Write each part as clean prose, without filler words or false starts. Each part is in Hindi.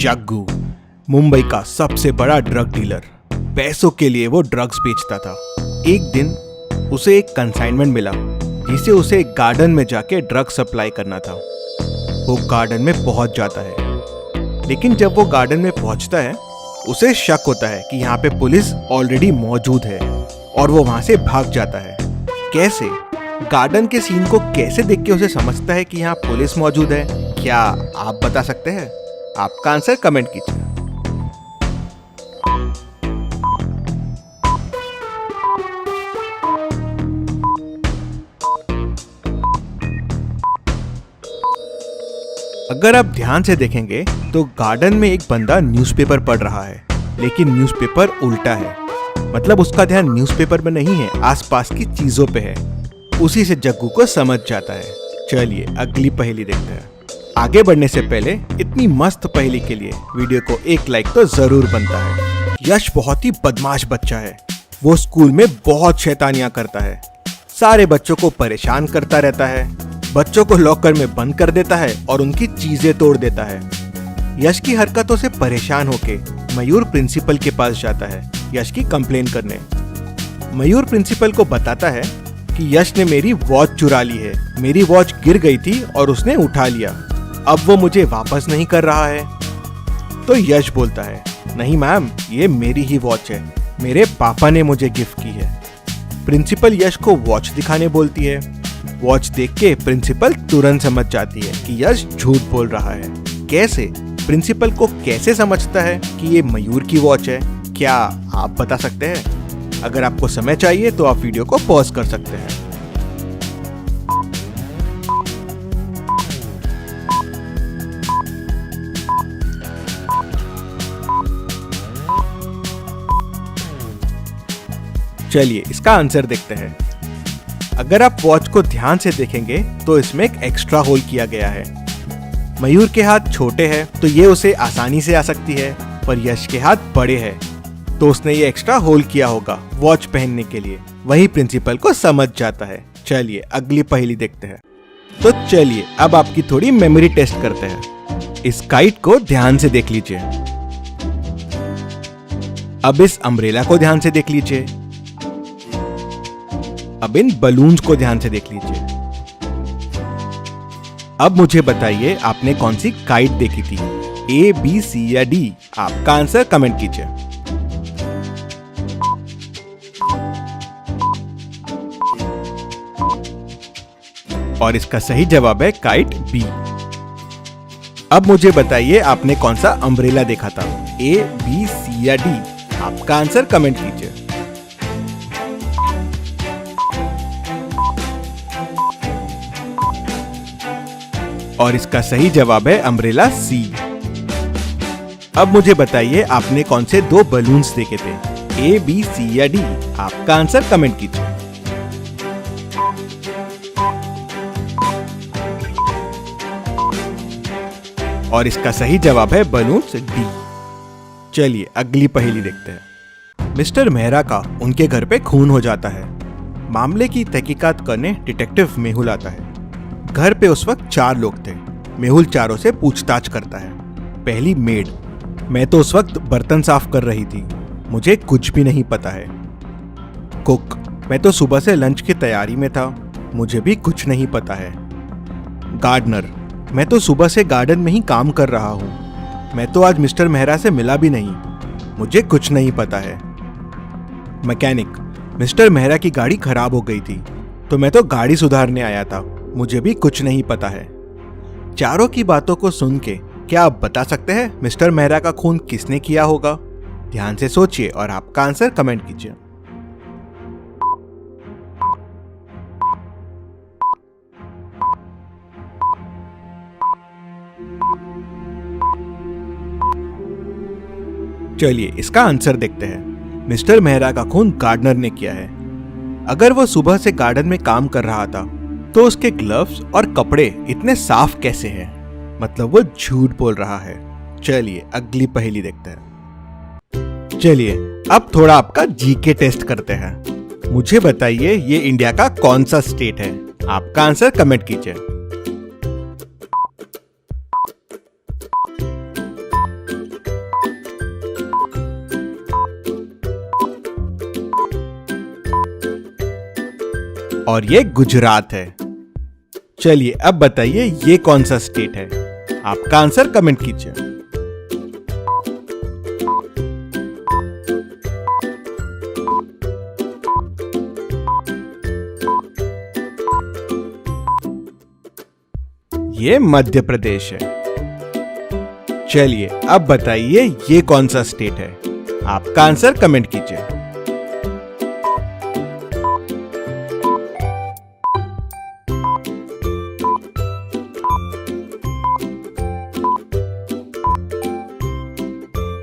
जग्गू मुंबई का सबसे बड़ा ड्रग डीलर। पैसों के लिए वो ड्रग्स बेचता था। एक दिन उसे एक कंसाइनमेंट मिला जिसे उसे एक गार्डन में जाके ड्रग सप्लाई करना था। वो गार्डन में पहुंच जाता है, लेकिन जब वो गार्डन में पहुंचता है उसे शक होता है कि यहाँ पे पुलिस ऑलरेडी मौजूद है और वो वहां से भाग जाता है। कैसे? गार्डन के सीन को कैसे देख के उसे समझता है कि यहाँ पुलिस मौजूद है? क्या आप बता सकते हैं? आपका आंसर कमेंट कीजिए। अगर आप ध्यान से देखेंगे तो गार्डन में एक बंदा न्यूज़पेपर पढ़ रहा है, लेकिन न्यूज़पेपर उल्टा है। मतलब उसका ध्यान न्यूज़पेपर में नहीं है, आसपास की चीजों पे है। उसी से जग्गू को समझ जाता है। चलिए अगली पहेली देखते हैं। आगे बढ़ने से पहले इतनी मस्त पहेली के लिए वीडियो को एक लाइक तो जरूर बनता है। यश बहुत ही बदमाश बच्चा है। वो स्कूल में बहुत शैतानियां करता है, सारे बच्चों को परेशान करता रहता है, बच्चों को लॉकर में बंद कर देता है और उनकी चीजें तोड़ देता है। यश की हरकतों से परेशान होके मयूर प्रिंसिपल के पास जाता है यश की कंप्लेन करने। मयूर प्रिंसिपल को बताता है कि यश ने मेरी वॉच चुरा ली है। मेरी वॉच गिर गई थी और उसने उठा लिया, अब वो मुझे वापस नहीं कर रहा है। तो यश बोलता है, नहीं मैम, ये मेरी ही वॉच है, मेरे पापा ने मुझे गिफ्ट की है। प्रिंसिपल यश को वॉच दिखाने बोलती है। वॉच देख के प्रिंसिपल तुरंत समझ जाती है कि यश झूठ बोल रहा है। कैसे? प्रिंसिपल को कैसे समझता है कि ये मयूर की वॉच है? क्या आप बता सकते हैं? अगर आपको समय चाहिए तो आप वीडियो को पॉज कर सकते हैं। चलिए इसका आंसर देखते हैं। अगर आप वॉच को ध्यान से देखेंगे तो इसमें एक एक्स्ट्रा होल किया गया है। मयूर के हाथ छोटे हैं तो ये उसे आसानी से आ सकती है, पर यश के हाथ बड़े हैं तो उसने ये एक्स्ट्रा होल किया होगा वॉच पहनने के लिए। वही प्रिंसिपल को समझ जाता है। चलिए अगली पहेली देखते हैं। तो चलिए अब आपकी थोड़ी मेमोरी टेस्ट करते हैं। इस काइट को ध्यान से देख लीजिए। अब इस अम्ब्रेला को ध्यान से देख लीजिए। अब इन बलून्स को ध्यान से देख लीजिए। अब मुझे बताइए आपने कौन सी काइट देखी थी? ए, बी, सी या डी? आपका आंसर कमेंट कीजिए। और इसका सही जवाब है काइट बी। अब मुझे बताइए आपने कौन सा अम्ब्रेला देखा था? ए, बी, सी या डी? आपका आंसर कमेंट कीजिए। और इसका सही जवाब है अम्ब्रेला सी। अब मुझे बताइए आपने कौन से दो बलून्स देखे थे? ए, बी, सी या डी? आपका आंसर कमेंट कीजिए। और इसका सही जवाब है बलून्स डी। चलिए अगली पहेली देखते हैं। मिस्टर मेहरा का उनके घर पे खून हो जाता है। मामले की तहकीकात करने डिटेक्टिव मेहुल आता है। घर पे उस वक्त 4 लोग थे। मेहुल चारों से पूछताछ करता है। पहली मेड, मैं तो उस वक्त बर्तन साफ कर रही थी, मुझे कुछ भी नहीं पता है। कुक, मैं तो सुबह से लंच की तैयारी में था, मुझे भी कुछ नहीं पता है। गार्डनर, मैं तो सुबह से गार्डन में ही काम कर रहा हूँ, मैं तो आज मिस्टर मेहरा से मिला भी नहीं, मुझे कुछ नहीं पता है। मैकेनिक, मिस्टर मेहरा की गाड़ी खराब हो गई थी तो मैं तो गाड़ी सुधारने आया था, मुझे भी कुछ नहीं पता है। चारों की बातों को सुन के क्या आप बता सकते हैं मिस्टर मेहरा का खून किसने किया होगा? ध्यान से सोचिए और आपका आंसर कमेंट कीजिए। चलिए इसका आंसर देखते हैं। मिस्टर मेहरा का खून गार्डनर ने किया है। अगर वो सुबह से गार्डन में काम कर रहा था तो उसके ग्लव्स और कपड़े इतने साफ कैसे हैं? मतलब वो झूठ बोल रहा है। चलिए अगली पहेली देखते हैं। चलिए अब थोड़ा आपका जीके टेस्ट करते हैं। मुझे बताइए ये इंडिया का कौन सा स्टेट है? आपका आंसर कमेंट कीजिए। और ये गुजरात है। चलिए अब बताइए ये कौन सा स्टेट है। आपका आंसर कमेंट कीजिए। ये मध्य प्रदेश है। चलिए अब बताइए ये कौन सा स्टेट है। आपका आंसर कमेंट कीजिए।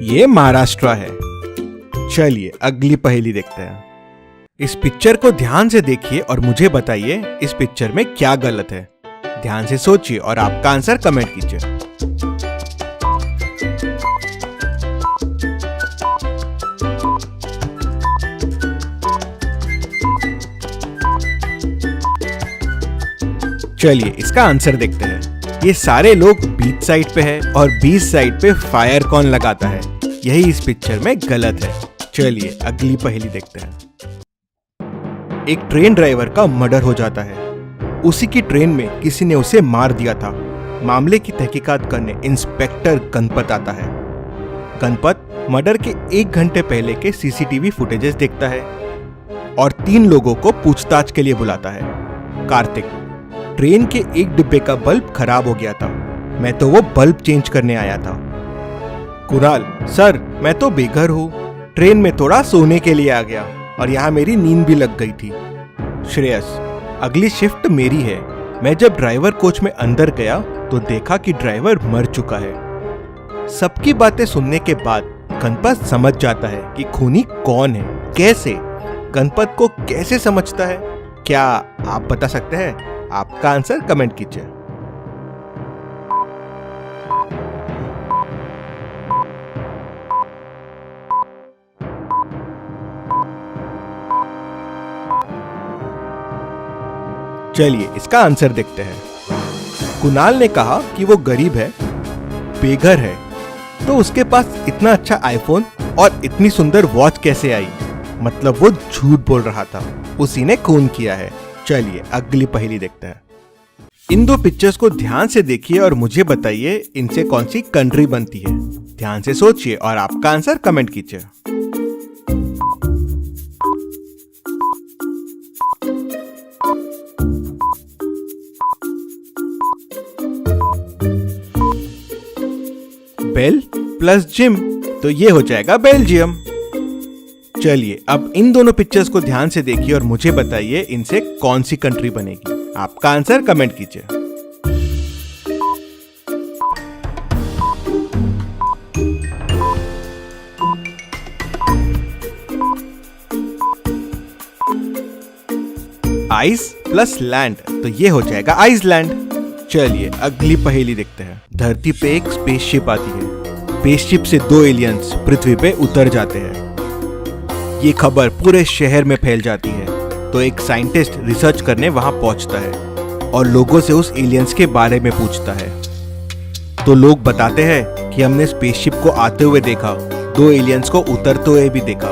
ये महाराष्ट्र है। चलिए अगली पहेली देखते हैं। इस पिक्चर को ध्यान से देखिए और मुझे बताइए इस पिक्चर में क्या गलत है। ध्यान से सोचिए और आपका आंसर कमेंट कीजिए। चलिए इसका आंसर देखते हैं। ये सारे लोग बीच साइड पे है और बीच साइड पे फायर कौन लगाता है, यही इस पिक्चर में गलत है। चलिए अगली पहेली देखते हैं। एक ट्रेन ड्राइवर का मर्डर हो जाता है। उसी की ट्रेन में किसी ने उसे मार दिया था। मामले की तहकीकात करने इंस्पेक्टर गणपत आता है। गणपत मर्डर के 1 घंटे पहले के सीसीटीवी फुटेजेस देखता है और 3 लोगों को पूछताछ के लिए बुलाता है। कार्तिक, ट्रेन के एक डिब्बे का बल्ब खराब हो गया था, मैं तो वो बल्ब चेंज करने आया था। कुणाल, सर मैं तो बेघर हूँ, ट्रेन में थोड़ा सोने के लिए आ गया और यहाँ मेरी नींद भी लग गई थी। श्रेयस, अगली शिफ्ट मेरी है। मैं जब ड्राइवर कोच में अंदर गया तो देखा कि ड्राइवर मर चुका है। सबकी बातें सुनने के बाद गणपत समझ जाता है कि खूनी कौन है। कैसे? गणपत को कैसे समझता है, क्या आप बता सकते हैं? आपका आंसर कमेंट कीजिए। चलिए इसका आंसर देखते हैं। कुणाल ने कहा कि वो गरीब है, बेघर है, तो उसके पास इतना अच्छा आईफोन और इतनी सुंदर वॉच कैसे आई? मतलब वो झूठ बोल रहा था, उसी ने खून किया है। चलिए अगली पहेली देखते हैं। इन 2 पिक्चर्स को ध्यान से देखिए और मुझे बताइए इनसे कौन सी कंट्री बनती है। ध्यान से सोचिए और आपका आंसर कमेंट कीजिए। बेल प्लस जिम, तो ये हो जाएगा बेल्जियम। चलिए अब इन दोनों पिक्चर्स को ध्यान से देखिए और मुझे बताइए इनसे कौन सी कंट्री बनेगी। आपका आंसर कमेंट कीजिए। आइस प्लस लैंड, तो ये हो जाएगा आइसलैंड। चलिए अगली पहेली देखते हैं। धरती पे एक स्पेसशिप आती है। स्पेसशिप से 2 एलियंस पृथ्वी पे उतर जाते हैं। ये खबर पूरे शहर में फैल जाती है, तो एक साइंटिस्ट रिसर्च करने वहां पहुंचता है और लोगों से उस एलियंस के बारे में पूछता है। तो लोग बताते हैं कि हमने स्पेसशिप को आते हुए देखा, 2 एलियंस को उतरते हुए भी देखा,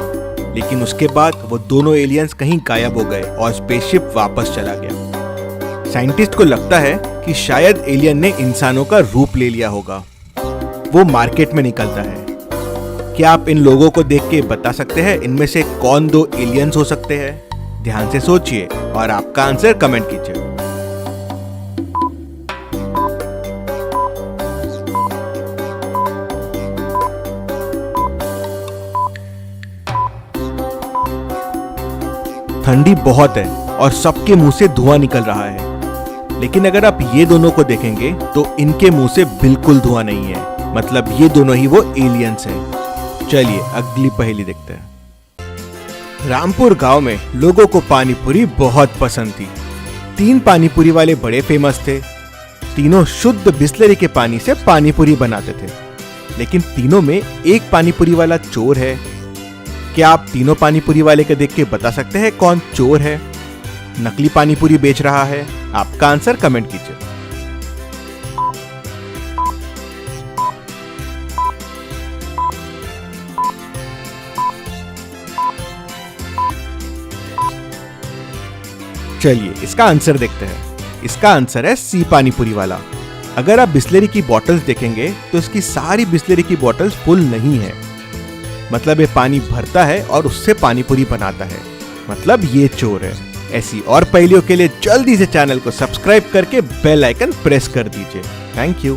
लेकिन उसके बाद वो दोनों एलियंस कहीं गायब हो गए और स्पेसशिप वापस चला गया। साइंटिस्ट को लगता है कि शायद एलियन ने इंसानों का रूप ले लिया होगा। वो मार्केट में निकलता है। क्या आप इन लोगों को देख के बता सकते हैं इनमें से कौन 2 एलियंस हो सकते हैं? ध्यान से सोचिए और आपका आंसर कमेंट कीजिए। ठंडी बहुत है और सबके मुंह से धुआं निकल रहा है, लेकिन अगर आप ये दोनों को देखेंगे तो इनके मुंह से बिल्कुल धुआं नहीं है। मतलब ये दोनों ही वो एलियंस हैं। चलिए अगली पहेली देखते हैं। रामपुर गांव में लोगों को पानी पूरी बहुत पसंद थी। 3 पानी पूरी वाले बड़े फेमस थे। तीनों शुद्ध बिस्लरी के पानी से पानी पूरी बनाते थे, लेकिन तीनों में एक पानी पूरी वाला चोर है। क्या आप तीनों पानी पूरी वाले को देख के बता सकते हैं कौन चोर है, नकली पानी पूरी बेच रहा है? आपका आंसर कमेंट कीजिए। चलिए इसका आंसर देखते हैं। इसका आंसर है सी, पानीपुरी वाला। अगर आप बिस्लेरी की बॉटल्स देखेंगे तो इसकी सारी बिस्लेरी की बॉटल्स फुल नहीं है, मतलब ये पानी भरता है और उससे पानीपुरी बनाता है, मतलब ये चोर है। ऐसी और पहेलियों के लिए जल्दी से चैनल को सब्सक्राइब करके बेल आइकन प्रेस कर दीजिए। Thank you.